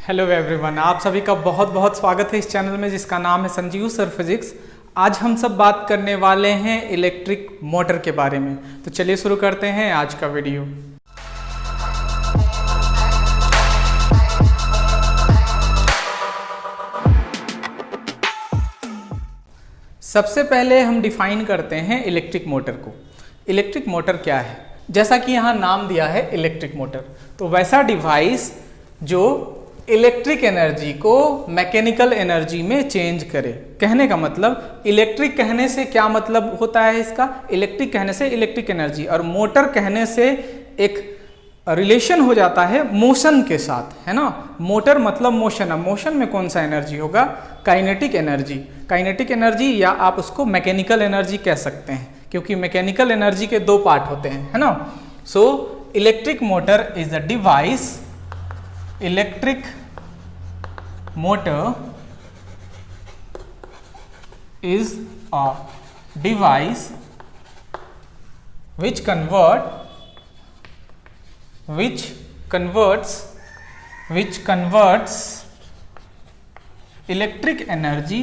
Hello everyone, आप सभी का बहुत बहुत स्वागत है इस चैनल में जिसका नाम है संजीव सर फिजिक्स। आज हम सब बात करने वाले हैं इलेक्ट्रिक मोटर के बारे में। तो चलिए शुरू करते हैं आज का वीडियो। सबसे पहले हम डिफाइन करते हैं इलेक्ट्रिक मोटर को। इलेक्ट्रिक मोटर क्या है? जैसा कि यहाँ नाम दिया है इलेक्ट्रिक मोटर, तो वैसा डिवाइस जो इलेक्ट्रिक एनर्जी को मैकेनिकल एनर्जी में चेंज करे। कहने का मतलब इलेक्ट्रिक कहने से क्या मतलब होता है इसका? इलेक्ट्रिक कहने से इलेक्ट्रिक एनर्जी, और मोटर कहने से एक रिलेशन हो जाता है मोशन के साथ, है ना। मोटर मतलब मोशन। अब मोशन में कौन सा एनर्जी होगा? Kinetic energy. काइनेटिक एनर्जी या आप उसको मैकेनिकल एनर्जी कह सकते हैं, क्योंकि मैकेनिकल एनर्जी के दो पार्ट होते हैं, है ना। So electric motor is a device, electric motor is a device which converts electric energy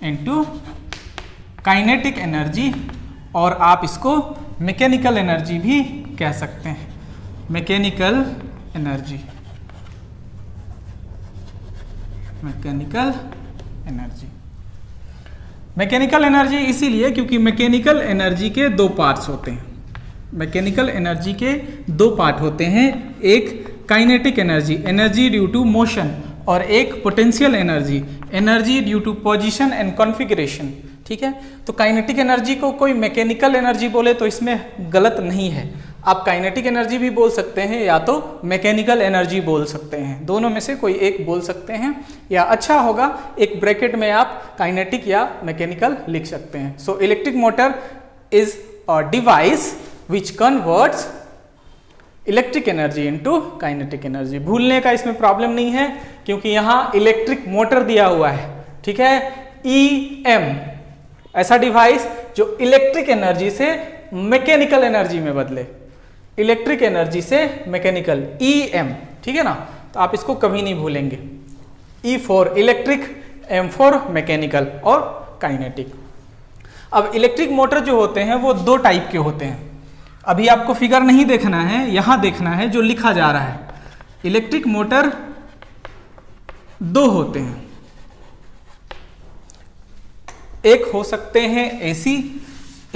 into kinetic energy, और आप इसको मैकेनिकल एनर्जी भी कह सकते हैं। मैकेनिकल एनर्जी इसीलिए क्योंकि मैकेनिकल एनर्जी के दो पार्ट्स होते हैं। मैकेनिकल एनर्जी के दो पार्ट होते हैं, एक kinetic energy, energy due to motion, और एक potential energy, energy due to position and configuration. ठीक है, तो काइनेटिक एनर्जी को कोई मैकेनिकल एनर्जी बोले तो इसमें गलत नहीं है। आप काइनेटिक एनर्जी भी बोल सकते हैं या तो मैकेनिकल एनर्जी बोल सकते हैं, दोनों में से कोई एक बोल सकते हैं, या अच्छा होगा एक ब्रैकेट में आप काइनेटिक या मैकेनिकल लिख सकते हैं। So electric motor is a device which converts electric energy into kinetic energy. भूलने का इसमें प्रॉब्लम नहीं है, क्योंकि यहाँ इलेक्ट्रिक मोटर दिया हुआ है। ठीक है, EM, ऐसा डिवाइस जो इलेक्ट्रिक एनर्जी से मैकेनिकल एनर्जी में बदले, इलेक्ट्रिक एनर्जी से मैकेनिकल, EM। ठीक है ना, तो आप इसको कभी नहीं भूलेंगे। E for electric, M for mechanical और काइनेटिक। अब इलेक्ट्रिक मोटर जो होते हैं वो दो टाइप के होते हैं। अभी आपको फिगर नहीं देखना है, यहां देखना है जो लिखा जा रहा है। इलेक्ट्रिक मोटर दो होते हैं, एक हो सकते हैं AC,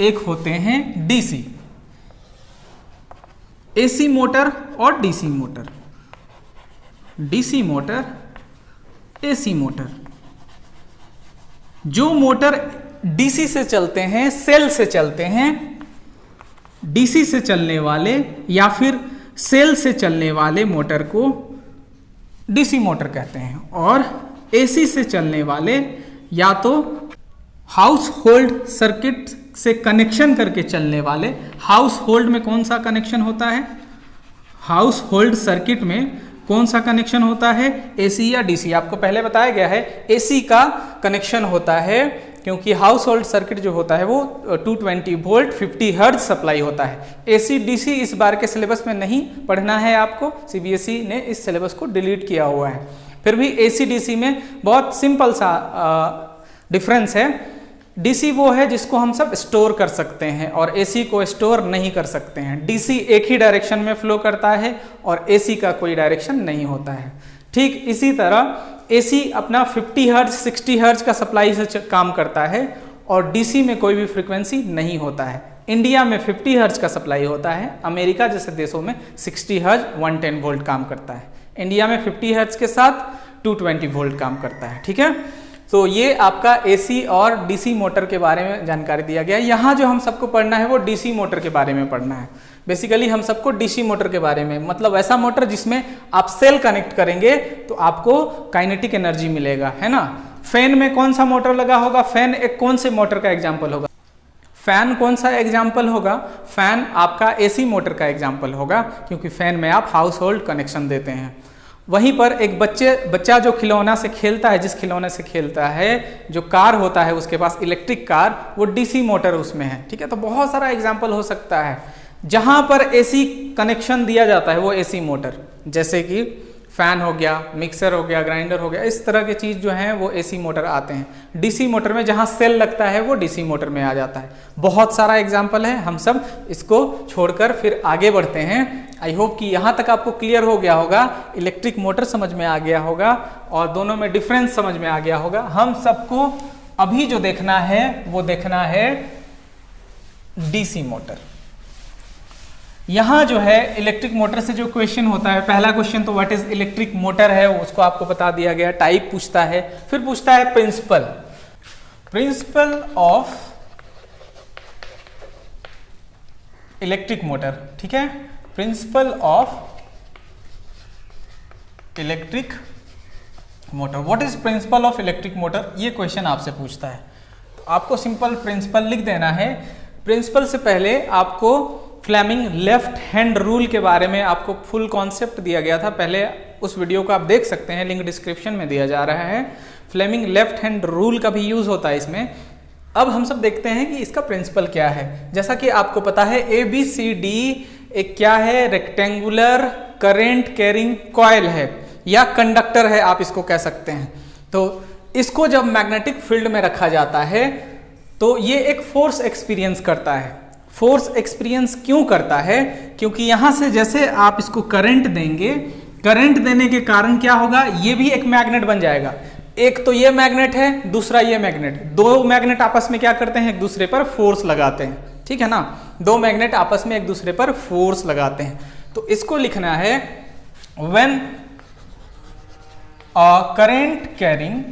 एक होते हैं DC। AC मोटर और DC motor, DC motor, AC motor. जो मोटर DC से चलते हैं, सेल से चलते हैं, DC से चलने वाले या फिर सेल से चलने वाले मोटर को DC मोटर कहते हैं, और AC से चलने वाले या तो हाउस होल्ड सर्किट से कनेक्शन करके चलने वाले। हाउस होल्ड में कौन सा कनेक्शन होता है? हाउस होल्ड सर्किट में कौन सा कनेक्शन होता है? AC या DC। आपको पहले बताया गया है AC का कनेक्शन होता है, क्योंकि हाउस होल्ड सर्किट जो होता है वो 220 वोल्ट 50 हर्ट्ज सप्लाई होता है। AC DC इस बार के सिलेबस में नहीं पढ़ना है आपको, CBSE ने इस सिलेबस को डिलीट किया हुआ है। फिर भी AC DC में बहुत सिंपल सा डिफरेंस है। DC वो है जिसको हम सब स्टोर कर सकते हैं, और AC को स्टोर नहीं कर सकते हैं। DC एक ही डायरेक्शन में फ्लो करता है और AC का कोई डायरेक्शन नहीं होता है। ठीक इसी तरह AC अपना 50 हर्ट्ज 60 हर्ट्ज का सप्लाई से काम करता है, और DC में कोई भी फ्रीक्वेंसी नहीं होता है। इंडिया में 50 हर्ट्ज का सप्लाई होता है, अमेरिका जैसे देशों में 60 हर्ट्ज 110 वोल्ट काम करता है। इंडिया में 50 हर्ट्ज के साथ 220 वोल्ट काम करता है। ठीक है, तो ये आपका AC और DC मोटर के बारे में जानकारी दिया गया है। यहाँ जो हम सबको पढ़ना है वो DC मोटर के बारे में पढ़ना है। बेसिकली हम सबको DC मोटर के बारे में, मतलब ऐसा मोटर जिसमें आप सेल कनेक्ट करेंगे तो आपको काइनेटिक एनर्जी मिलेगा, है ना। फैन में कौन सा मोटर लगा होगा? फैन एक कौन से मोटर का एग्जाम्पल होगा? फैन कौन सा एग्जाम्पल होगा? फैन आपका AC मोटर का एग्जाम्पल होगा, क्योंकि फैन में आप हाउस होल्ड कनेक्शन देते हैं। वहीं पर एक बच्चा जो खिलौना से खेलता है, जिस खिलौने से खेलता है, जो कार होता है उसके पास इलेक्ट्रिक कार, वो डीसी मोटर उसमें है। ठीक है, तो बहुत सारा एग्जाम्पल हो सकता है। जहां पर एसी कनेक्शन दिया जाता है वो एसी मोटर, जैसे कि फैन हो गया, मिक्सर हो गया, ग्राइंडर हो गया, इस तरह की चीज़ जो है वो एसी मोटर आते हैं। डीसी मोटर में जहां सेल लगता है वो डीसी मोटर में आ जाता है। बहुत सारा एग्जाम्पल है, हम सब इसको छोड़कर फिर आगे बढ़ते हैं। आई होप कि यहाँ तक आपको क्लियर हो गया होगा, इलेक्ट्रिक मोटर समझ में आ गया होगा और दोनों में डिफरेंस समझ में आ गया होगा। हम सबको अभी जो देखना है वो देखना है डीसी मोटर। यहां जो है इलेक्ट्रिक मोटर से जो क्वेश्चन होता है, पहला क्वेश्चन तो व्हाट इज इलेक्ट्रिक मोटर है, उसको आपको बता दिया गया। टाइप पूछता है, फिर पूछता है प्रिंसिपल ऑफ इलेक्ट्रिक मोटर। ठीक है, principle of electric motor. What is principle of electric motor, ये क्वेश्चन आपसे पूछता है। आपको सिंपल प्रिंसिपल लिख देना है। प्रिंसिपल से पहले आपको फ्लेमिंग लेफ्ट हैंड रूल के बारे में आपको फुल कॉन्सेप्ट दिया गया था, पहले उस वीडियो को आप देख सकते हैं, लिंक डिस्क्रिप्शन में दिया जा रहा है। फ्लेमिंग लेफ्ट हैंड रूल का भी यूज होता है इसमें। अब हम सब देखते हैं कि इसका प्रिंसिपल क्या है। जैसा कि आपको पता है ABCD एक क्या है, रेक्टेंगुलर करेंट कैरिंग कॉइल है या कंडक्टर है, आप इसको कह सकते हैं। तो इसको जब मैग्नेटिक फील्ड में रखा जाता है तो ये एक फोर्स एक्सपीरियंस करता है। फोर्स एक्सपीरियंस क्यों करता है? क्योंकि यहां से जैसे आप इसको करंट देंगे, करंट देने के कारण क्या होगा, ये भी एक मैग्नेट बन जाएगा। एक तो ये मैग्नेट है, दूसरा ये मैग्नेट, दो मैग्नेट आपस में क्या करते हैं, एक दूसरे पर फोर्स लगाते हैं। ठीक है ना, दो मैग्नेट आपस में एक दूसरे पर फोर्स लगाते हैं। तो इसको लिखना है when current carrying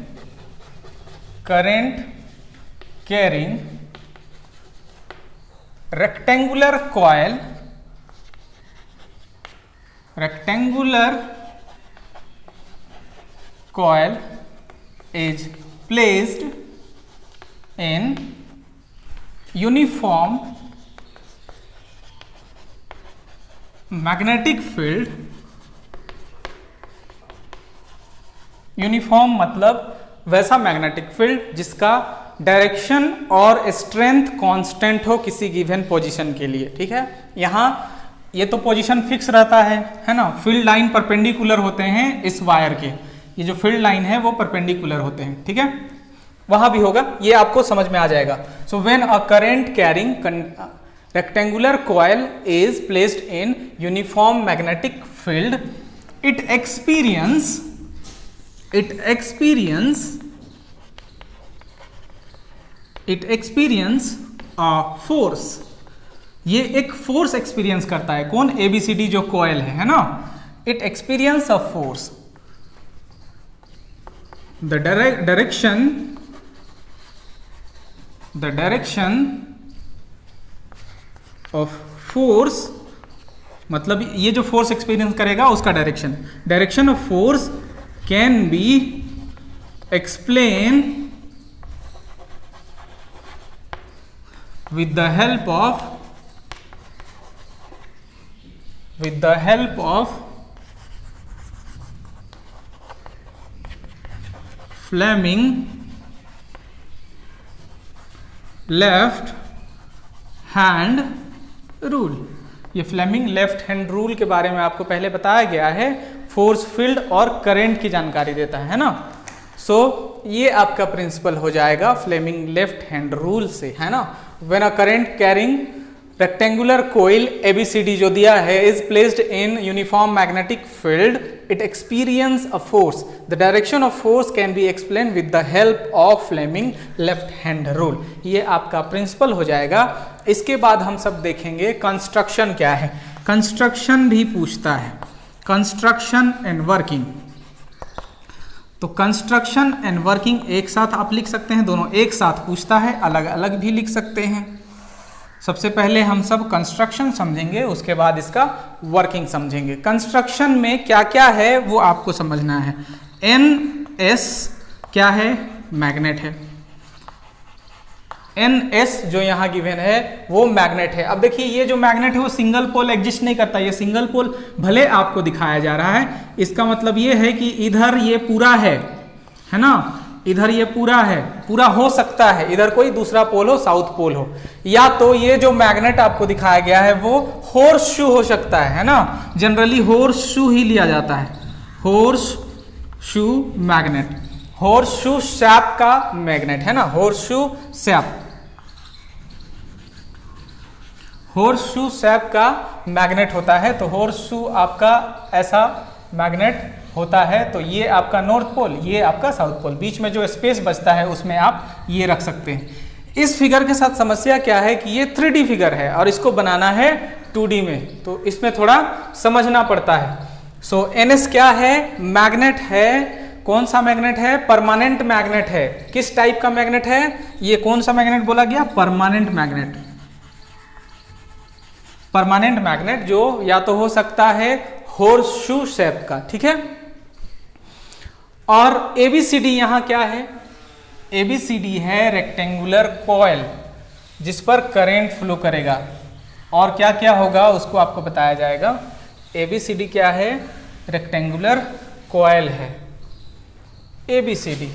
rectangular coil is placed in uniform magnetic field। Uniform मतलब वैसा मैग्नेटिक फील्ड जिसका डायरेक्शन और स्ट्रेंथ कांस्टेंट हो किसी गिवन पोजीशन के लिए। ठीक है, यहाँ ये तो पोजीशन फिक्स रहता है ना। फील्ड लाइन परपेंडिकुलर होते हैं इस वायर के, ये जो फील्ड लाइन है वो परपेंडिकुलर होते हैं। ठीक है, वहां भी होगा, ये आपको समझ में आ जाएगा। So when a current carrying rectangular coil is placed in uniform magnetic field, it experience a force. ये एक फोर्स एक्सपीरियंस करता है। कौन? ABCD जो कॉइल है ना। It experience a force, the direction of force, मतलब ये जो फोर्स एक्सपीरियंस करेगा उसका direction of force can be explain with the help of Fleming left hand rule. ये फ्लेमिंग लेफ्ट हैंड रूल के बारे में आपको पहले बताया गया है, फोर्स फील्ड और करंट की जानकारी देता है ना। सो ये आपका प्रिंसिपल हो जाएगा फ्लेमिंग लेफ्ट हैंड रूल से, है ना। When a current carrying rectangular coil ABCD जो दिया है is placed in uniform magnetic field, it experience a force, the direction of force can be explain with the help of Fleming left hand rule. ये आपका principal हो जाएगा। इसके बाद हम सब देखेंगे कंस्ट्रक्शन क्या है। कंस्ट्रक्शन भी पूछता है, कंस्ट्रक्शन एंड वर्किंग। तो कंस्ट्रक्शन एंड वर्किंग एक साथ आप लिख सकते हैं, दोनों एक साथ पूछता है, अलग अलग भी लिख सकते हैं। सबसे पहले हम सब कंस्ट्रक्शन समझेंगे, उसके बाद इसका वर्किंग समझेंगे। कंस्ट्रक्शन में क्या क्या है वो आपको समझना है। NS क्या है? मैग्नेट है। NS जो यहाँ गिवन है वो मैग्नेट है। अब देखिए ये जो मैग्नेट है वो सिंगल पोल एग्जिस्ट नहीं करता। ये सिंगल पोल भले आपको दिखाया जा रहा है, इसका मतलब ये है कि इधर ये पूरा है ना, इधर ये पूरा है, पूरा हो सकता है इधर कोई दूसरा पोल हो, साउथ पोल हो, या तो ये जो मैग्नेट आपको दिखाया गया है वो हॉर्स शू हो सकता है ना, जनरली हॉर्स शू ही लिया जाता है, horse shoe magnet, horse shoe shape का मैग्नेट है ना, horse shoe shape, horse shoe shape का मैग्नेट होता है। तो हॉर्स शू आपका ऐसा मैग्नेट होता है, तो ये आपका नॉर्थ पोल, ये आपका साउथ पोल, बीच में जो स्पेस बचता है उसमें आप ये रख सकते हैं। इस फिगर के साथ समस्या क्या है कि ये 3D फिगर है और इसको बनाना है 2D में, तो इसमें थोड़ा समझना पड़ता है। सो NS क्या है, मैग्नेट है, कौन सा मैग्नेट है, परमानेंट मैग्नेट है। किस टाइप का मैग्नेट है, ये कौन सा मैग्नेट बोला गया, परमानेंट मैग्नेट, परमानेंट मैग्नेट जो या तो हो सकता है हॉर्स शू शेप का, ठीक है। और ABCD यहां क्या है, ABCD है रेक्टेंगुलर कॉइल जिस पर करंट फ्लो करेगा, और क्या क्या होगा उसको आपको बताया जाएगा। ABCD क्या है, रेक्टेंगुलर कॉइल है, ABCD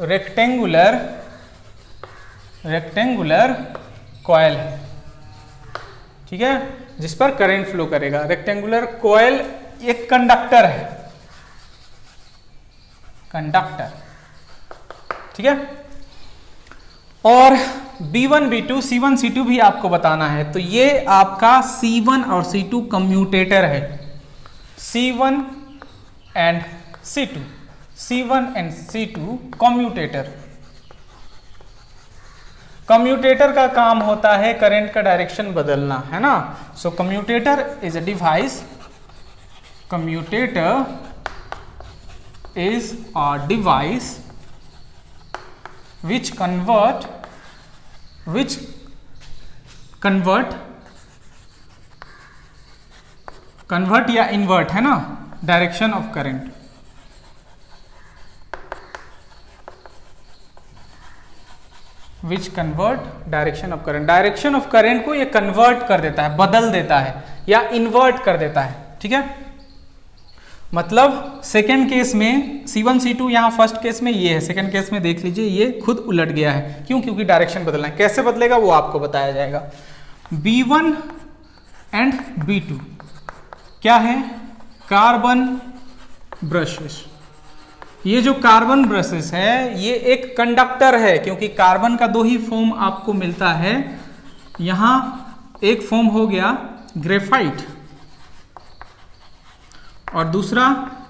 रेक्टेंगुलर कॉइल है, ठीक है, जिस पर करंट फ्लो करेगा। रेक्टेंगुलर कॉइल एक कंडक्टर है, कंडक्टर, ठीक है। और B1 B2 C1 C2 भी आपको बताना है, तो ये आपका C1 और C2 कम्यूटेटर है, C1 and C2, C1 and C2 commutator. Commutator का काम होता है करंट का डायरेक्शन बदलना, है ना। So commutator is a device, commutator is a device which convert या invert, है ना, direction of current. Which convert direction of current, direction of current को ये कन्वर्ट कर देता है, बदल देता है या इन्वर्ट कर देता है, ठीक है। मतलब सेकेंड केस में C1 C2, यहाँ फर्स्ट केस में ये है, सेकेंड केस में देख लीजिए ये खुद उलट गया है, क्यों, क्योंकि डायरेक्शन बदलना है। कैसे बदलेगा वो आपको बताया जाएगा। B1 एंड B2 क्या है, कार्बन ब्रशेस। ये जो कार्बन ब्रशेस है ये एक कंडक्टर है, क्योंकि कार्बन का दो ही फॉर्म आपको मिलता है। यहां एक फॉर्म हो गया ग्रेफाइट और दूसरा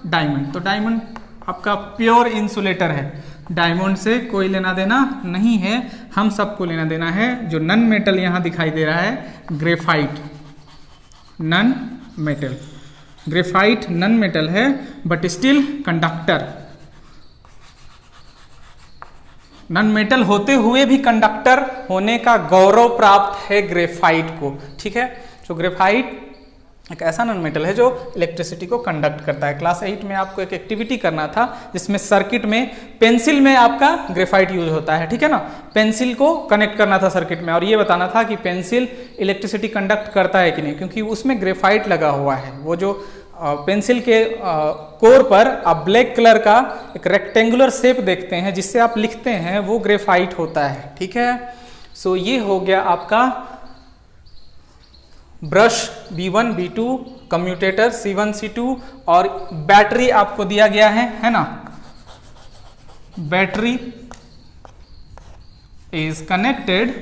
डायमंड। तो डायमंड आपका प्योर इंसुलेटर है, डायमंड से कोई लेना देना नहीं है, हम सबको लेना देना है। जो नन मेटल यहां दिखाई दे रहा है graphite, non metal, graphite non metal है but still conductor, non metal होते हुए भी कंडक्टर होने का गौरव प्राप्त है ग्रेफाइट को, ठीक है। तो ग्रेफाइट एक ऐसा नन मेटल है जो इलेक्ट्रिसिटी को कंडक्ट करता है। क्लास 8 में आपको एक एक्टिविटी करना था जिसमें सर्किट में पेंसिल में आपका ग्रेफाइट यूज होता है, ठीक है ना। पेंसिल को कनेक्ट करना था सर्किट में और ये बताना था कि पेंसिल इलेक्ट्रिसिटी कंडक्ट करता है कि नहीं, क्योंकि उसमें ग्रेफाइट लगा हुआ है। वो जो पेंसिल के कोर पर आप ब्लैक कलर का एक रेक्टेंगुलर शेप देखते हैं जिससे आप लिखते हैं, वो ग्रेफाइट होता है, ठीक है। सो ये हो गया आपका brush B1 B2, commutator C1 C2, और बैटरी आपको दिया गया है ना। बैटरी इज कनेक्टेड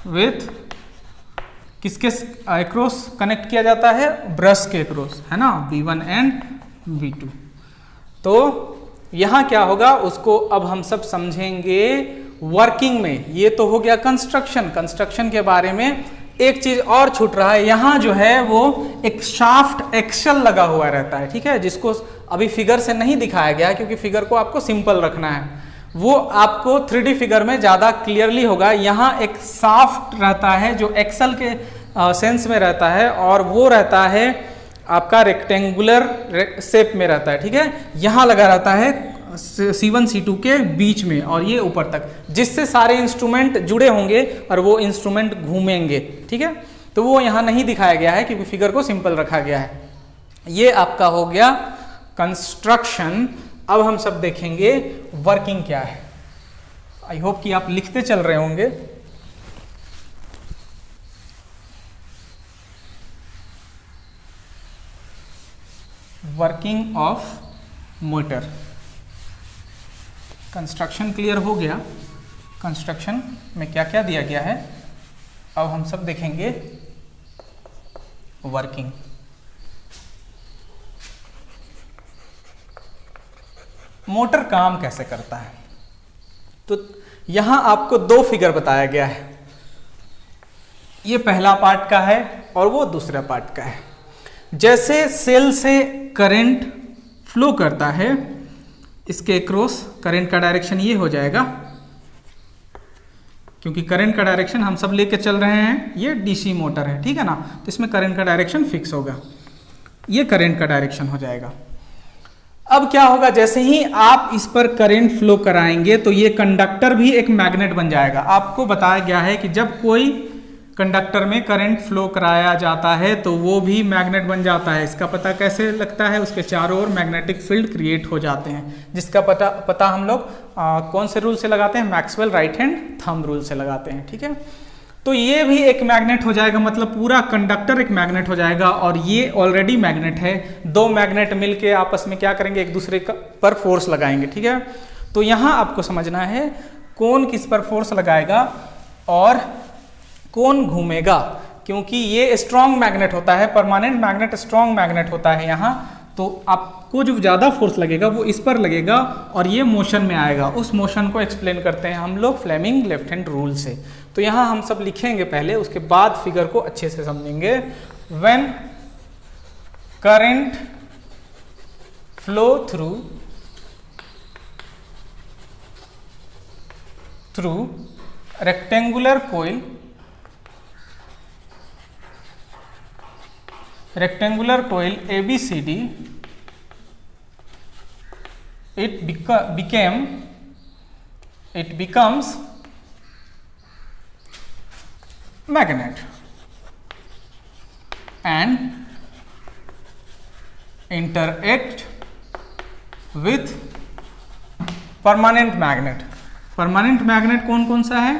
विथ, किसके अक्रॉस कनेक्ट किया जाता है, ब्रश के अक्रॉस, है ना, B1 एंड B2। तो यहां क्या होगा उसको अब हम सब समझेंगे वर्किंग में। ये तो हो गया कंस्ट्रक्शन के बारे में। एक चीज और छूट रहा है, यहां जो है वो एक शाफ्ट एक्सल लगा हुआ रहता है, ठीक है, जिसको अभी फिगर से नहीं दिखाया गया क्योंकि फिगर को आपको सिंपल रखना है, वो आपको 3D फिगर में ज्यादा क्लियरली होगा। यहाँ एक शाफ्ट रहता है जो एक्सल के सेंस में रहता है और वो रहता है आपका रेक्टेंगुलर शेप में रहता है, ठीक है। यहाँ लगा रहता है C1 C2 के बीच में और ये ऊपर तक, जिससे सारे इंस्ट्रूमेंट जुड़े होंगे और वो इंस्ट्रूमेंट घूमेंगे, ठीक है। तो वो यहाँ नहीं दिखाया गया है क्योंकि फिगर को सिंपल रखा गया है। ये आपका हो गया कंस्ट्रक्शन। अब हम सब देखेंगे वर्किंग क्या है। आई होप कि आप लिखते चल रहे होंगे। Working of motor. Construction clear हो गया। कंस्ट्रक्शन में क्या क्या दिया गया है, अब हम सब देखेंगे वर्किंग। मोटर काम कैसे करता है, तो यहां आपको दो फिगर बताया गया है। ये पहला पार्ट का है और वो दूसरा पार्ट का है। जैसे सेल से करंट फ्लो करता है, इसके क्रॉस करंट का डायरेक्शन ये हो जाएगा, क्योंकि करंट का डायरेक्शन हम सब लेके चल रहे हैं, ये डीसी मोटर है, ठीक है ना, तो इसमें करंट का डायरेक्शन फिक्स होगा, ये करंट का डायरेक्शन हो जाएगा। अब क्या होगा, जैसे ही आप इस पर करंट फ्लो कराएंगे तो ये कंडक्टर भी एक मैग्नेट बन जाएगा। आपको बताया गया है कि जब कोई कंडक्टर में करंट फ्लो कराया जाता है तो वो भी मैग्नेट बन जाता है। इसका पता कैसे लगता है, उसके चारों ओर मैग्नेटिक फील्ड क्रिएट हो जाते हैं, जिसका पता हम लोग कौन से रूल से लगाते हैं, Maxwell right hand thumb rule से लगाते हैं, ठीक है। तो ये भी एक मैग्नेट हो जाएगा, मतलब पूरा कंडक्टर एक मैग्नेट हो जाएगा, और ये ऑलरेडी मैग्नेट है। दो मैग्नेट मिलके आपस में क्या करेंगे, एक दूसरे पर फोर्स लगाएंगे, ठीक है। तो यहाँ आपको समझना है कौन किस पर फोर्स लगाएगा और कौन घूमेगा, क्योंकि ये स्ट्रॉन्ग मैग्नेट होता है, परमानेंट मैग्नेट स्ट्रॉन्ग मैग्नेट होता है यहाँ। तो आपको जो ज़्यादा फोर्स लगेगा वो इस पर लगेगा और ये मोशन में आएगा। उस मोशन को एक्सप्लेन करते हैं हम लोग फ्लेमिंग लेफ्ट हैंड रूल से। तो यहाँ हम सब लिखेंगे पहले, उसके बाद फिगर को अच्छे से समझेंगे। When current flow through rectangular coil ABCD, it becomes magnet and interact with permanent magnet। Permanent magnet कौन कौन सा है,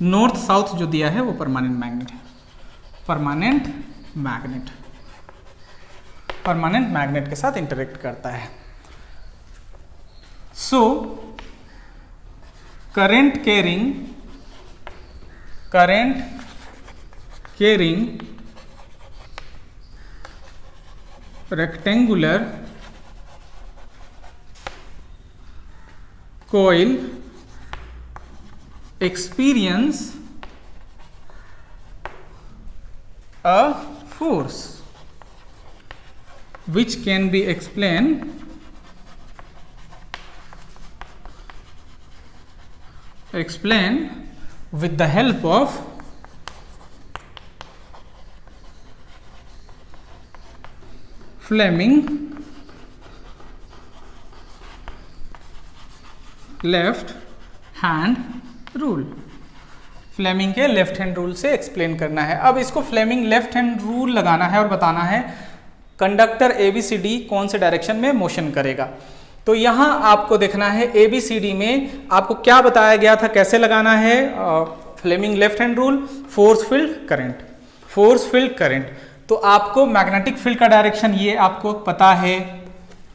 नॉर्थ साउथ जो दिया है वो परमानेंट मैग्नेट है। परमानेंट मैग्नेट के साथ इंटरेक्ट करता है। So current carrying rectangular coil experience a force which can be explained with the help of Fleming left hand rule. Fleming के लेफ्ट हैंड रूल से एक्सप्लेन करना है। अब इसको फ्लेमिंग लेफ्ट हैंड रूल लगाना है और बताना है कंडक्टर ABCD कौन से डायरेक्शन में मोशन करेगा। तो यहाँ आपको देखना है ABCD में आपको क्या बताया गया था, कैसे लगाना है Fleming left hand rule, force field current. तो आपको मैग्नेटिक फील्ड का डायरेक्शन ये आपको पता है,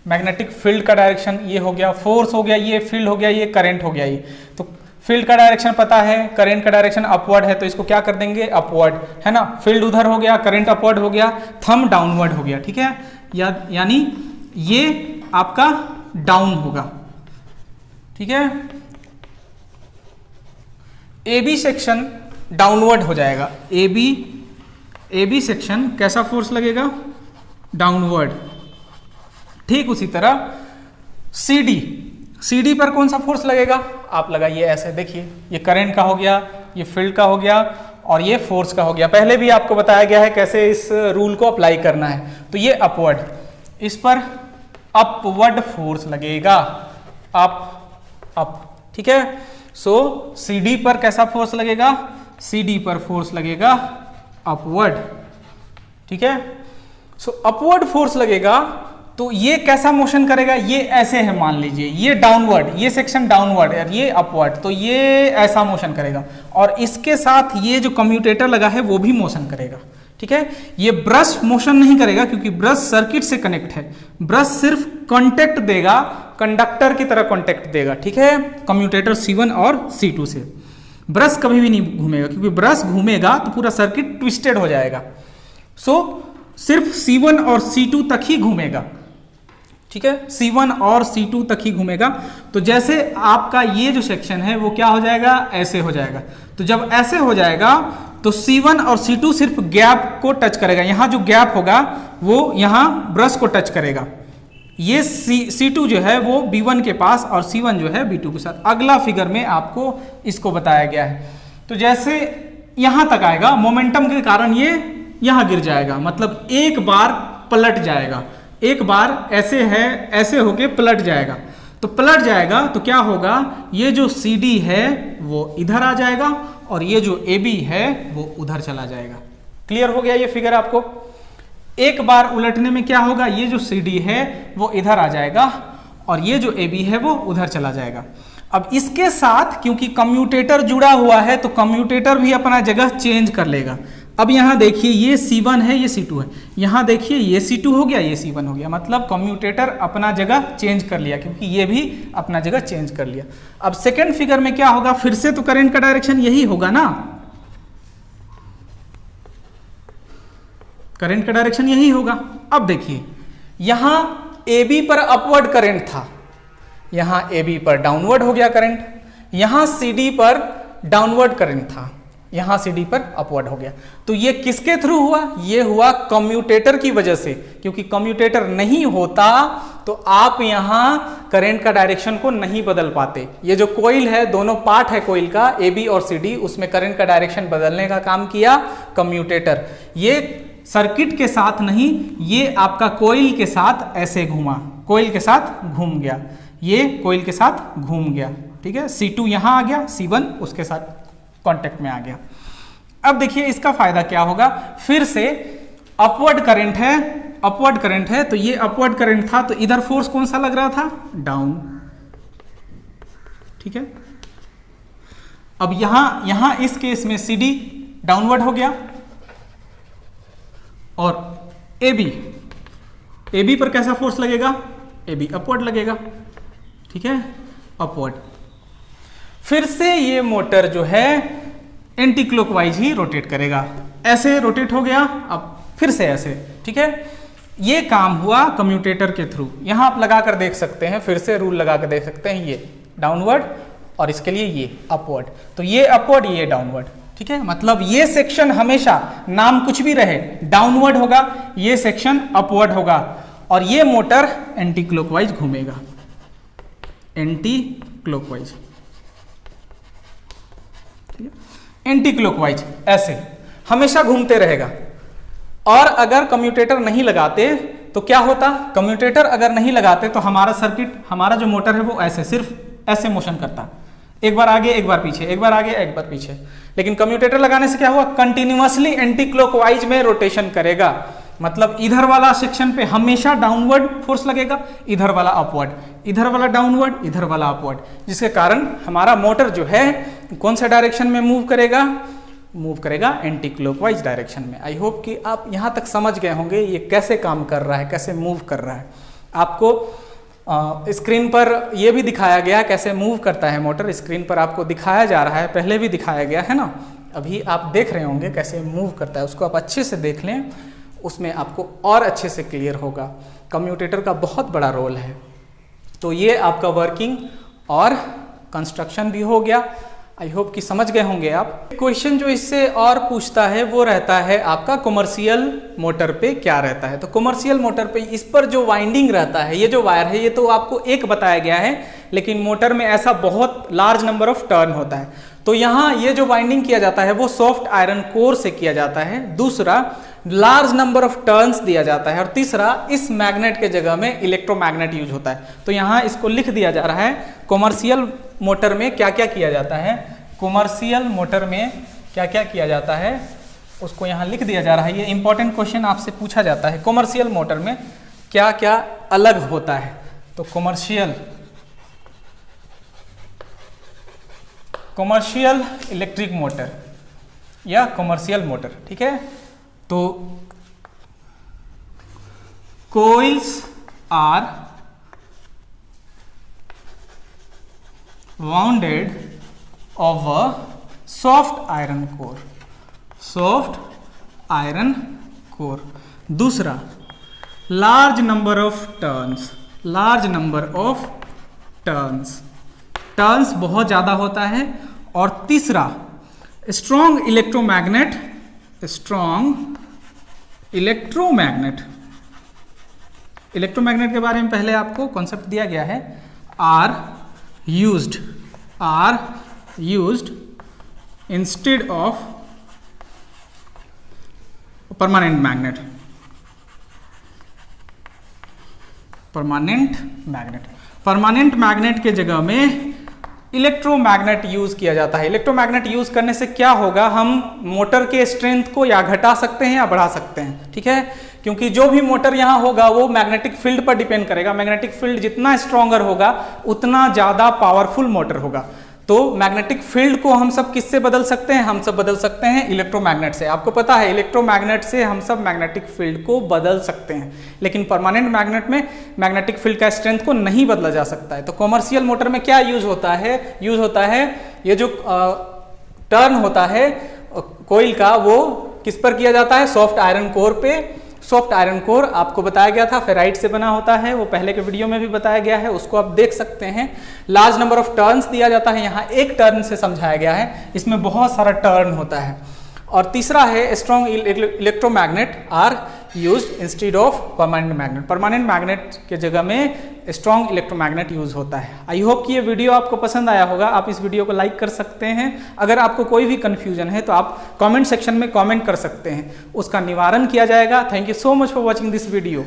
मैग्नेटिक फील्ड का डायरेक्शन ये हो गया, फोर्स हो गया, ये फील्ड हो गया, ये करंट हो गया। ये तो फील्ड का डायरेक्शन पता है, करंट का डायरेक्शन अपवर्ड है, तो इसको क्या कर देंगे, अपवर्ड, है ना। फील्ड उधर हो गया, करंट अपवर्ड हो गया, थंब डाउनवर्ड हो गया, ठीक है। यानी ये आपका डाउन होगा, ठीक है। AB सेक्शन डाउनवर्ड हो जाएगा। AB सेक्शन कैसा फोर्स लगेगा, डाउनवर्ड। ठीक उसी तरह CD पर कौन सा फोर्स लगेगा, आप लगाइए ऐसे, देखिए ये करंट का हो गया, ये फील्ड का हो गया और ये फोर्स का हो गया। पहले भी आपको बताया गया है कैसे इस रूल को अप्लाई करना है। तो ये अपवर्ड, इस पर अपवर्ड फोर्स लगेगा, अप, ठीक है। सो CD पर कैसा फोर्स लगेगा, CD पर फोर्स लगेगा अपवर्ड, ठीक है। सो अपवर्ड फोर्स लगेगा तो ये कैसा मोशन करेगा, ये ऐसे है मान लीजिए, ये डाउनवर्ड, ये सेक्शन डाउनवर्ड और ये अपवर्ड, तो ये ऐसा मोशन करेगा और इसके साथ ये जो कम्यूटेटर लगा है वो भी मोशन करेगा। ठीक है, ये ब्रश मोशन नहीं करेगा क्योंकि ब्रश सर्किट से कनेक्ट है, ब्रश सिर्फ कांटेक्ट देगा, कंडक्टर की तरह कांटेक्ट देगा। ठीक है, कम्यूटेटर C1 और C2 से। ब्रश कभी भी नहीं घूमेगा क्योंकि ब्रश घूमेगा तो पूरा सर्किट ट्विस्टेड हो जाएगा। सो सिर्फ C1 और C2 तक ही घूमेगा। ठीक है, C1 और C2 तक ही घूमेगा। तो जैसे आपका ये जो सेक्शन है वो क्या हो जाएगा, ऐसे हो जाएगा। तो जब ऐसे हो जाएगा तो C1 और C2 सिर्फ गैप को टच करेगा, यहाँ जो गैप होगा वो यहाँ ब्रश को टच करेगा। ये C2 जो है वो B1 के पास और C1 जो है B2 के साथ। अगला फिगर में आपको इसको बताया गया है। तो जैसे यहाँ तक आएगा, मोमेंटम के कारण ये यहाँ गिर जाएगा, मतलब एक बार पलट जाएगा, एक बार ऐसे है, ऐसे होके पलट जाएगा। तो पलट जाएगा तो क्या होगा, ये जो CD है वो इधर आ जाएगा और ये जो AB है वो उधर चला जाएगा। क्लियर हो गया ये फिगर आपको? एक बार उलटने में क्या होगा, ये जो CD है वो इधर आ जाएगा और ये जो AB है वो उधर चला जाएगा। अब इसके साथ क्योंकि कम्यूटेटर जुड़ा हुआ है तो कम्यूटेटर भी अपना जगह चेंज कर लेगा। अब यहाँ देखिए ये C1 है, ये C2 है, यहाँ देखिए ये C2 हो गया, ये C1 हो गया, मतलब कम्यूटेटर अपना जगह चेंज कर लिया क्योंकि ये भी अपना जगह चेंज कर लिया। अब सेकंड फिगर में क्या होगा, फिर से तो करंट का डायरेक्शन यही होगा ना, करंट का डायरेक्शन यही होगा। अब देखिए यहाँ AB पर अपवर्ड करंट था, यहाँ AB पर डाउनवर्ड हो गया करंट, यहाँ CD पर डाउनवर्ड करंट था, यहाँ CD पर अपवर्ड हो गया। तो ये किसके थ्रू हुआ, ये हुआ कम्यूटेटर की वजह से, क्योंकि कम्यूटेटर नहीं होता तो आप यहाँ करंट का डायरेक्शन को नहीं बदल पाते। ये जो कोइल है, दोनों पार्ट है कोइल का AB और CD, उसमें करंट का डायरेक्शन बदलने का काम किया कम्यूटेटर। ये सर्किट के साथ नहीं, ये आपका कोइल के साथ ऐसे घूमा, कोइल के साथ घूम गया, ये कोइल के साथ घूम गया। ठीक है, C2 यहाँ आ गया, C1 उसके साथ कांटेक्ट में आ गया। अब देखिए इसका फायदा क्या होगा, फिर से अपवर्ड करंट है, अपवर्ड करंट है, तो ये अपवर्ड करंट था तो इधर फोर्स कौन सा लग रहा था, डाउन। ठीक है, अब यहां इस केस में CD डाउनवर्ड हो गया और AB पर कैसा फोर्स लगेगा, AB अपवर्ड लगेगा। ठीक है, अपवर्ड। फिर से ये मोटर जो है एंटी क्लॉकवाइज ही रोटेट करेगा, ऐसे रोटेट हो गया, अब फिर से ऐसे। ठीक है, ये काम हुआ कम्यूटेटर के थ्रू। यहां आप लगा कर देख सकते हैं, फिर से रूल लगा कर देख सकते हैं, ये डाउनवर्ड और इसके लिए ये अपवर्ड, तो ये अपवर्ड ये डाउनवर्ड। ठीक है, मतलब ये सेक्शन हमेशा, नाम कुछ भी रहे, डाउनवर्ड होगा, ये सेक्शन अपवर्ड होगा और ये मोटर एंटी क्लॉकवाइज घूमेगा, एंटी क्लॉकवाइज, एंटी क्लॉकवाइज ऐसे हमेशा घूमते रहेगा। और अगर कम्यूटेटर नहीं लगाते तो क्या होता, कम्यूटेटर अगर नहीं लगाते तो हमारा सर्किट, हमारा जो मोटर है वो ऐसे सिर्फ ऐसे मोशन करता, एक बार आगे एक बार पीछे, एक बार आगे एक बार पीछे। लेकिन कम्यूटेटर लगाने से क्या हुआ, कंटिन्यूअसली एंटी क्लॉकवाइज में रोटेशन करेगा, मतलब इधर वाला सेक्शन पे हमेशा डाउनवर्ड फोर्स लगेगा, इधर वाला अपवर्ड, इधर वाला डाउनवर्ड, इधर वाला अपवर्ड, जिसके कारण हमारा मोटर जो है कौन सा डायरेक्शन में मूव करेगा, मूव करेगा एंटी क्लॉकवाइज डायरेक्शन में। आई होप कि आप यहाँ तक समझ गए होंगे ये कैसे काम कर रहा है, कैसे मूव कर रहा है। आपको स्क्रीन पर ये भी दिखाया गया कैसे मूव करता है मोटर, स्क्रीन पर आपको दिखाया जा रहा है, पहले भी दिखाया गया है ना, अभी आप देख रहे होंगे कैसे मूव करता है, उसको आप अच्छे से देख लें, उसमें आपको और अच्छे से क्लियर होगा। कम्यूटेटर का बहुत बड़ा रोल है। तो ये आपका वर्किंग और कंस्ट्रक्शन भी हो गया। आई होप कि समझ गए होंगे आप। क्वेश्चन जो इससे और पूछता है वो रहता है आपका कमर्शियल मोटर पे क्या रहता है। तो कमर्शियल मोटर पे इस पर जो वाइंडिंग रहता है, ये जो वायर है, ये तो आपको एक बताया गया है, लेकिन मोटर में ऐसा बहुत लार्ज नंबर ऑफ टर्न होता है। तो यहाँ ये जो वाइंडिंग किया जाता है वो सॉफ्ट आयरन कोर से किया जाता है, दूसरा लार्ज नंबर ऑफ टर्न्स दिया जाता है, और तीसरा इस मैग्नेट के जगह में इलेक्ट्रोमैग्नेट यूज होता है। तो यहाँ इसको लिख दिया जा रहा है कमर्शियल मोटर में क्या क्या किया जाता है, कमर्शियल मोटर में क्या क्या किया जाता है। उसको यहाँ लिख दिया जा रहा है। ये इंपॉर्टेंट क्वेश्चन आपसे पूछा जाता है, कॉमर्शियल मोटर में क्या क्या अलग होता है। तो कॉमर्शियल इलेक्ट्रिक मोटर या कॉमर्शियल मोटर, ठीक है। तो coils are wounded of a soft iron core. दूसरा, लार्ज नंबर ऑफ टर्न्स बहुत ज़्यादा होता है। और तीसरा, स्ट्रॉन्ग इलेक्ट्रोमैग्नेट के बारे में पहले आपको कॉन्सेप्ट दिया गया है। Are used instead of permanent magnet के जगह में इलेक्ट्रोमैग्नेट यूज किया जाता है। इलेक्ट्रोमैग्नेट यूज करने से क्या होगा, हम मोटर के स्ट्रेंथ को या घटा सकते हैं या बढ़ा सकते हैं, ठीक है। क्योंकि जो भी मोटर यहाँ होगा वो मैग्नेटिक फील्ड पर डिपेंड करेगा। मैग्नेटिक फील्ड जितना स्ट्रॉन्गर होगा उतना ज्यादा पावरफुल मोटर होगा। तो मैग्नेटिक फील्ड को हम सब किससे बदल सकते हैं? हम सब बदल सकते हैं इलेक्ट्रोमैग्नेट से। आपको पता है इलेक्ट्रोमैग्नेट से हम सब मैग्नेटिक फील्ड को बदल सकते हैं, लेकिन परमानेंट मैग्नेट में मैग्नेटिक फील्ड का स्ट्रेंथ को नहीं बदला जा सकता है। तो कॉमर्शियल मोटर में क्या यूज होता है ये जो टर्न होता है कोइल का, वो किस पर किया जाता है? सॉफ्ट आयरन कोर पे। सॉफ्ट आयरन कोर आपको बताया गया था फेराइट से बना होता है, वो पहले के वीडियो में भी बताया गया है, उसको आप देख सकते हैं। लार्ज नंबर ऑफ टर्न्स दिया जाता है, यहाँ एक टर्न से समझाया गया है, इसमें बहुत सारा टर्न होता है। और तीसरा है strong electromagnet are used instead of permanent magnet. Permanent magnet के जगह में स्ट्रॉन्ग इलेक्ट्रोमैग्नेट यूज होता है। आई होप कि ये वीडियो आपको पसंद आया होगा। आप इस वीडियो को लाइक कर सकते हैं। अगर आपको कोई भी कंफ्यूजन है तो आप कमेंट सेक्शन में कमेंट कर सकते हैं, उसका निवारण किया जाएगा। Thank you so much for watching this video.